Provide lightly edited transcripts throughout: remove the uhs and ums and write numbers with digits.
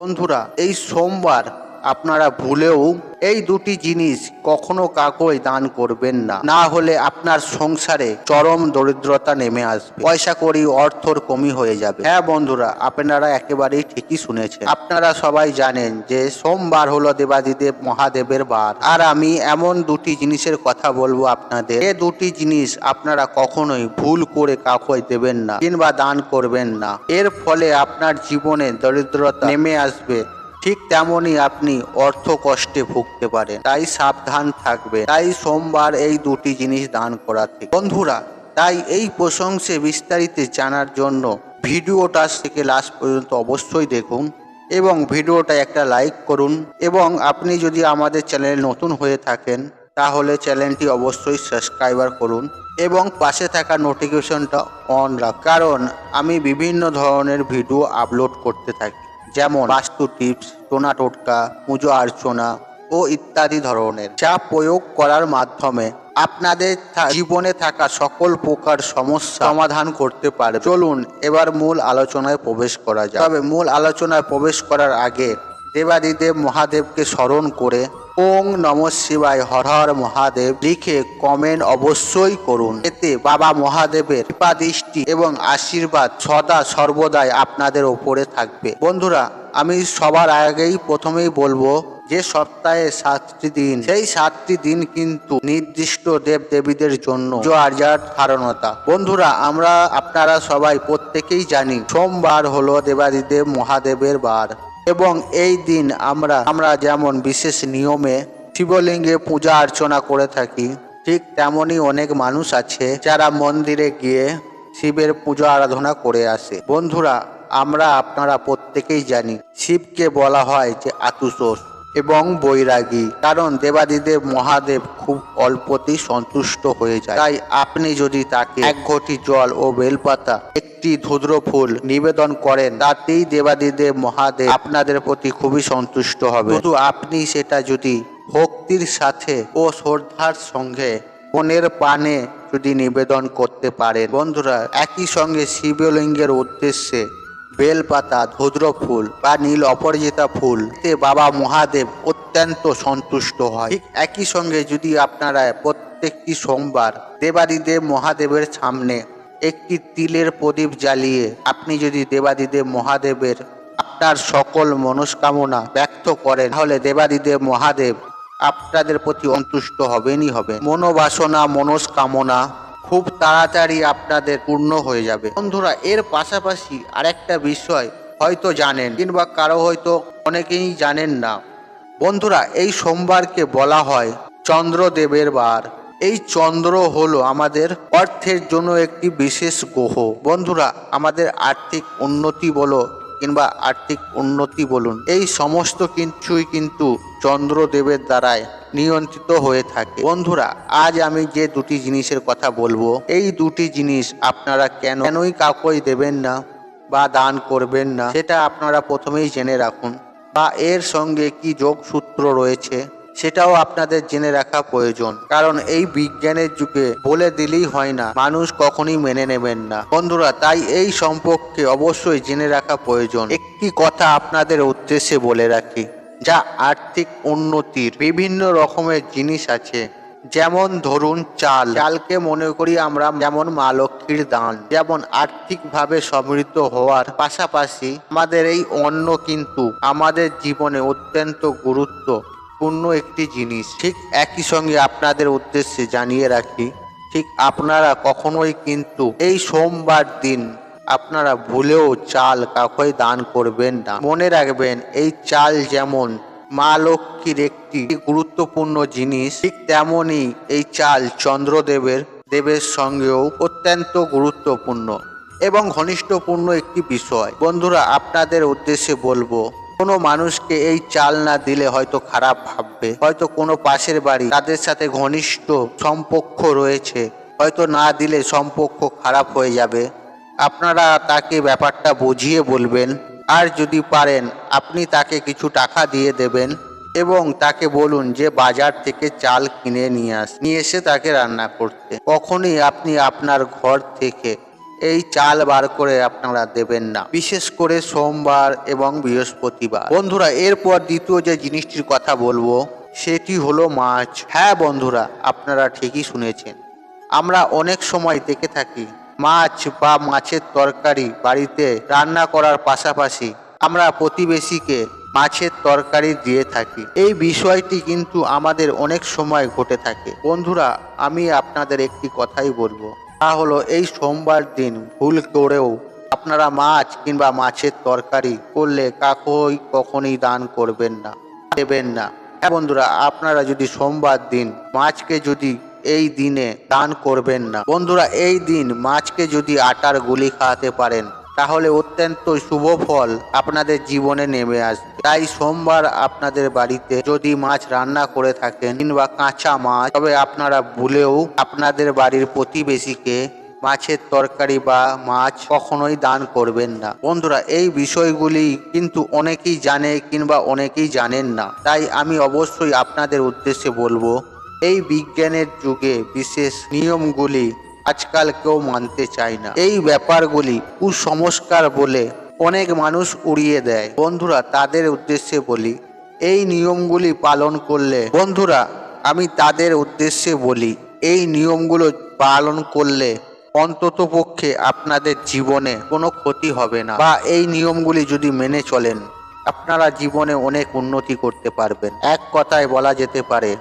বন্ধুরা, এই সোমবার আপনারা ভুলেও এই দুটি জিনিস কখনো কাউকে দান করবেন না। না হলে আপনার সংসারে চরম দরিদ্রতা নেমে আসবে, পয়সা কড়ি অর্থর কমি হয়ে যাবে। হ্যাঁ বন্ধুরা, আপনারা একেবারেই ঠিকই শুনেছেন। আপনারা সবাই জানেন যে সোমবার হলো দেবাদিদেব মহাদেবের বার। আর আমি এমন দুটি জিনিসের কথা বলবো আপনাদের, এই দুটি জিনিস আপনারা কখনোই ভুল করে কাউকে দেবেন না কিংবা দান করবেন না। এর ফলে আপনার জীবনে দরিদ্রতা নেমে আসবে, ঠিক তেমনই আপনি অর্থ কষ্টে ভুগতে পারেন। তাই সাবধান থাকবে। তাই সোমবার এই দুটি জিনিস দান করা থেকে বন্ধুরা, তাই এই প্রসঙ্গে বিস্তারিত জানার জন্য ভিডিওটা থেকে লাস্ট পর্যন্ত অবশ্যই দেখুন এবং ভিডিওটা একটা লাইক করুন। এবং আপনি যদি আমাদের চ্যানেলে নতুন হয়ে থাকেন তাহলে চ্যানেলটি অবশ্যই সাবস্ক্রাইবার করুন এবং পাশে থাকা নোটিফিকেশনটা অন রাখুন, কারণ আমি বিভিন্ন ধরনের ভিডিও আপলোড করতে থাকি, যেমন বাস্তু টিপস, টোনা টোটকা, পুজো অর্চনা ও ইত্যাদি ধরনের, যা প্রয়োগ করার মাধ্যমে আপনাদের জীবনে থাকা সকল প্রকার সমস্যা সমাধান করতে পারে। চলুন এবার মূল আলোচনায় প্রবেশ করা যায়। তবে মূল আলোচনায় প্রবেশ করার আগে দেবাদিদেব মহাদেবকে স্মরণ করে ওং নমঃ শিবায় হর হর মহাদেব লিখে কমেন্ট অবশ্যই করুন। এতে বাবা মহাদেবের কৃপা দৃষ্টি এবং আশীর্বাদ সদা সর্বদাই আপনাদের ওপরে থাকবে। বন্ধুরা, আমি সবার আগেই প্রথমেই বলবো যে সপ্তাহে 7টি দিন, সেই 7টি দিন কিন্তু নির্দিষ্ট দেব দেবীদের জন্য আর্যার ধারণতা। বন্ধুরা, আপনারা সবাই প্রত্যেকেই জানি সোমবার হলো দেবাদিদেব মহাদেবের বার এবং এই দিন আমরা যেমন বিশেষ নিয়মে শিবলিঙ্গে পূজা অর্চনা করে থাকি, ঠিক তেমনই অনেক মানুষ আছে যারা মন্দিরে গিয়ে শিবের পূজা আরাধনা করে আসে। বন্ধুরা, আপনারা প্রত্যেকেই জানি শিবকে বলা হয় যে আতুষোষ এবং বৈরাগী, কারণ দেবাদিদেব মহাদেব খুব অল্পতেই সন্তুষ্ট হয়ে যায়। তাই আপনি যদি তাকে এক ঘটি জল ও বেলপাতা, একটি ধুদ্র ফুল নিবেদন করেন, তাতেই দেবাদিদেব মহাদেব আপনাদের প্রতি খুবই সন্তুষ্ট হবে। শুধু আপনি সেটা যদি ভক্তির সাথে ও শ্রদ্ধার সঙ্গে মনের প্রাণে যদি নিবেদন করতে পারেন। বন্ধুরা, একই সঙ্গে শিবলিঙ্গের উদ্দেশ্যে বেলপাতা, ধুদ্র ফুল বা নীল অপরাজিতা ফুল তে বাবা মহাদেব অত্যন্ত সন্তুষ্ট হয়। ঠিক একই সঙ্গে যদি আপনারা প্রত্যেকটি সোমবার দেবাদিদেব মহাদেবের সামনে একটি তিলের প্রদীপ জ্বালিয়ে আপনি যদি দেবাদিদেব মহাদেবের আপনার সকল মনস্কামনা ব্যক্ত করেন, তাহলে দেবাদিদেব মহাদেব আপনাদের প্রতি সন্তুষ্ট হবেনই হবে। মনোবাসনা, মনস্কামনা খুব তাড়াতাড়ি আপনাদের পূর্ণ হয়ে যাবে। বন্ধুরা, এর পাশাপাশি আরেকটা বিষয় হয়তো জানেন কিংবা কারো হয়তো অনেকেই জানেন না। বন্ধুরা, এই সোমবারকে বলা হয় চন্দ্রদেবের বার। এই চন্দ্র হলো আমাদের অর্থের জন্য একটি বিশেষ গ্রহ। বন্ধুরা, আমাদের আর্থিক উন্নতি বলুন, এই সমস্ত কিছুই কিন্তু চন্দ্রদেবের দ্বারাই নিয়ন্ত্রিত হয়ে থাকে। বন্ধুরা, আজ আমি যে দুটি জিনিসের কথা বলবো, এই দুটি জিনিস আপনারা কেনই কাউকে দেবেন না বা দান করবেন না, সেটা আপনারা প্রথমেই জেনে রাখুন, বা এর সঙ্গে কি যোগসূত্র রয়েছে সেটাও আপনাদের জেনে রাখা প্রয়োজন। কারণ এই বিজ্ঞানের যুগে বলে দিলেই হয় না, মানুষ কখনই মেনে নেবেন না। বন্ধুরা, তাই এই সম্পর্কে অবশ্যই জেনে রাখা প্রয়োজন। একটি কথা আপনাদের উদ্দেশ্যে বলে রাখি, যা আর্থিক উন্নতির বিভিন্ন রকমের জিনিস আছে। যেমন ধরুন চালকে মনে করি আমরা যেমন মা লক্ষ্মীর দান, যেমন আর্থিকভাবে সমৃদ্ধ হওয়ার পাশাপাশি আমাদের এই অন্ন কিন্তু আমাদের জীবনে অত্যন্ত গুরুত্বপূর্ণ একটি জিনিস। ঠিক একই সঙ্গে আপনাদের উদ্দেশ্যে জানিয়ে রাখি, ঠিক আপনারা কখনোই কিন্তু এই সোমবার দিন আপনারা ভুলেও চাল কাউকে দান করবেন না। মনে রাখবেন, এই চাল যেমন মা লক্ষ্মীর একটি গুরুত্বপূর্ণ জিনিস, ঠিক তেমনই এই চাল দেবের সঙ্গেও অত্যন্ত গুরুত্বপূর্ণ এবং ঘনিষ্ঠপূর্ণ একটি বিষয়। বন্ধুরা, আপনাদের উদ্দেশ্যে বলবো, কোনো মানুষকে এই চাল না দিলে হয়তো খারাপ ভাববে, হয়তো কোনো পাশের বাড়ি তাদের সাথে ঘনিষ্ঠ সম্পর্ক রয়েছে, হয়তো না দিলে সম্পর্ক খারাপ হয়ে যাবে। আপনারা তাকে ব্যাপারটা বুঝিয়ে বলবেন, আর যদি পারেন আপনি তাকে কিছু টাকা দিয়ে দেবেন এবং তাকে বলুন যে বাজার থেকে চাল কিনে নিয়ে এসে তাকে রান্না করতে। কখনই আপনি আপনার ঘর থেকে এই চাল বার করে আপনারা দেবেন না, বিশেষ করে সোমবার এবং বৃহস্পতিবার। বন্ধুরা, এরপর দ্বিতীয় যে জিনিসটির কথা বলবো সেটি হলো মাছ। হ্যাঁ বন্ধুরা, আপনারা ঠিকই শুনেছেন। আমরা অনেক সময় দেখে থাকি মাছ বা মাছের তরকারি বাড়িতে রান্না করার পাশাপাশি আমরা প্রতিবেশীকে মাছের তরকারি দিয়ে থাকি। এই বিষয়টি কিন্তু আমাদের অনেক সময় ঘটে থাকে। বন্ধুরা, আমি আপনাদের একটি কথাই বলবো, তা হলো এই সোমবার দিন ভুল করেও আপনারা মাছ কিংবা মাছের তরকারি করলে কাউকেই কখনই দান করবেন না, দেবেন না। হ্যাঁ বন্ধুরা, আপনারা যদি সোমবার দিন মাছকে যদি এই দিনে দান করবেন না। বন্ধুরা, এই দিন মাছকে যদি আটার গুলি খাওয়াতে পারেন তাহলে অত্যন্ত শুভ ফল আপনাদের জীবনে নেমে আসবে। তাই সোমবার আপনাদের বাড়িতে যদি মাছ রান্না করে থাকেন কিংবা কাঁচা মাছ, তবে আপনারা ভুলেও আপনাদের বাড়ির প্রতিবেশীকে মাছের তরকারি বা মাছ কখনোই দান করবেন না। বন্ধুরা, এই বিষয়গুলি কিন্তু অনেকেই জানে কিংবা অনেকেই জানেন না। তাই আমি অবশ্যই আপনাদের উদ্দেশ্যে বলবো, এই বিজ্ঞানের যুগে বিশেষ নিয়মগুলি আজকাল কেউ মানতে চায় না। এই ব্যাপারগুলি কুসংস্কার বলে অনেক মানুষ উড়িয়ে দেয়। বন্ধুরা, তাদের উদ্দেশ্যে বলি, এই নিয়মগুলি পালন করলে, বন্ধুরা আমি তাদের উদ্দেশ্যে বলি, এই নিয়মগুলো পালন করলে অন্ততপক্ষে আপনাদের জীবনে কোনো ক্ষতি হবে না, বা এই নিয়মগুলি যদি মেনে চলেন আপনারা জীবনে অনেক উন্নতি করতে পারবেন। এক কথায় বলা যেতে পারে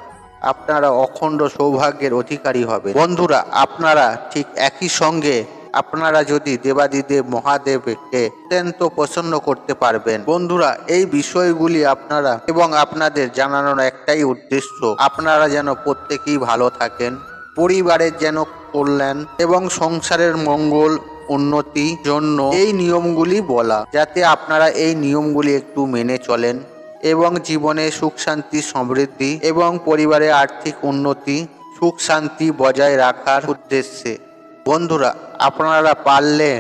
আপনারা অখণ্ড সৌভাগ্যের অধিকারী হবে। বন্ধুরা, আপনারা ঠিক একই সঙ্গে আপনারা যদি দেবাদিদেব মহাদেবকে অত্যন্ত প্রসন্ন করতে পারবেন। বন্ধুরা, এই বিষয়গুলি আপনারা এবং আপনাদের জানানোর একটাই উদ্দেশ্য, আপনারা যেন প্রত্যেকেই ভালো থাকেন, পরিবারের যেন কল্যাণ এবং সংসারের মঙ্গল উন্নতির জন্য এই নিয়মগুলি বলা, যাতে আপনারা এই নিয়মগুলি একটু মেনে চলেন এবং জীবনে সুখ শান্তি সমৃদ্ধি এবং পরিবারে আর্থিক উন্নতি সুখ শান্তি বজায় রাখার উদ্দেশ্যে। বন্ধুরা, আপনারা পারলে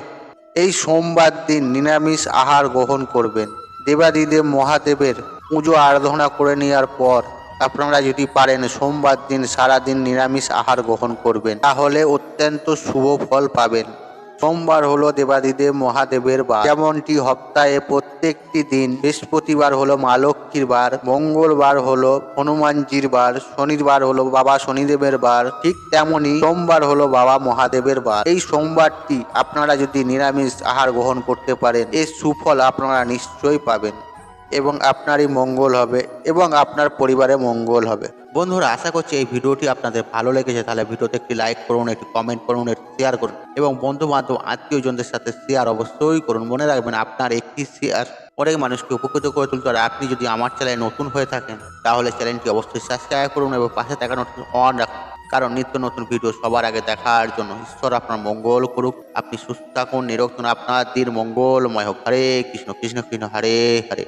এই সোমবার দিন নিরামিষ আহার গ্রহণ করবেন। দেবাদিদেব মহাদেবের পুজো আরাধনা করে নেওয়ার পর আপনারা যদি পারেন সোমবার দিন সারাদিন নিরামিষ আহার গ্রহণ করবেন, তাহলে অত্যন্ত শুভ ফল পাবেন। সোমবার হলো দেবাদিদেব মহাদেবের বার। যেমনটি সপ্তাহে প্রত্যেকটি দিন বৃহস্পতিবার হলো মা লক্ষ্মীর বার, মঙ্গলবার হলো হনুমানজির বার, শনিবার হলো বাবা শনিদেবের বার, ঠিক তেমনি সোমবার হলো বাবা মহাদেবের বার। এই সোমবারটি আপনারা যদি নিরামিষ আহার গ্রহণ করতে পারেন, এর সুফল আপনারা নিশ্চয়ই পাবেন এবং আপনারই মঙ্গল হবে এবং আপনার পরিবারে মঙ্গল হবে। বন্ধুরা, আশা করছি এই ভিডিওটি আপনাদের ভালো লেগেছে। তাহলে ভিডিওতে একটি লাইক করুন, একটি কমেন্ট করুন, একটি শেয়ার করুন এবং বন্ধু বান্ধব আত্মীয়জনদের সাথে শেয়ার অবশ্যই করুন। মনে রাখবেন, আপনার একটি শেয়ার অনেক মানুষকে উপকৃত করে তুলতে পারে। আপনি যদি আমার চ্যানেলে নতুন হয়ে থাকেন তাহলে চ্যানেলটি অবশ্যই সাবস্ক্রাইব করুন এবং পাশে থাকা নোটিফিকেশন অন রাখুন, কারণ নিত্য নতুন ভিডিও সবার আগে দেখার জন্য। ঈশ্বর আপনার মঙ্গল করুক, আপনি সুস্থ থাকুন, নিরোগ থাকুন, আপনার দিন মঙ্গলময় হোক। হরে কৃষ্ণ কৃষ্ণ কৃষ্ণ হরে হরে।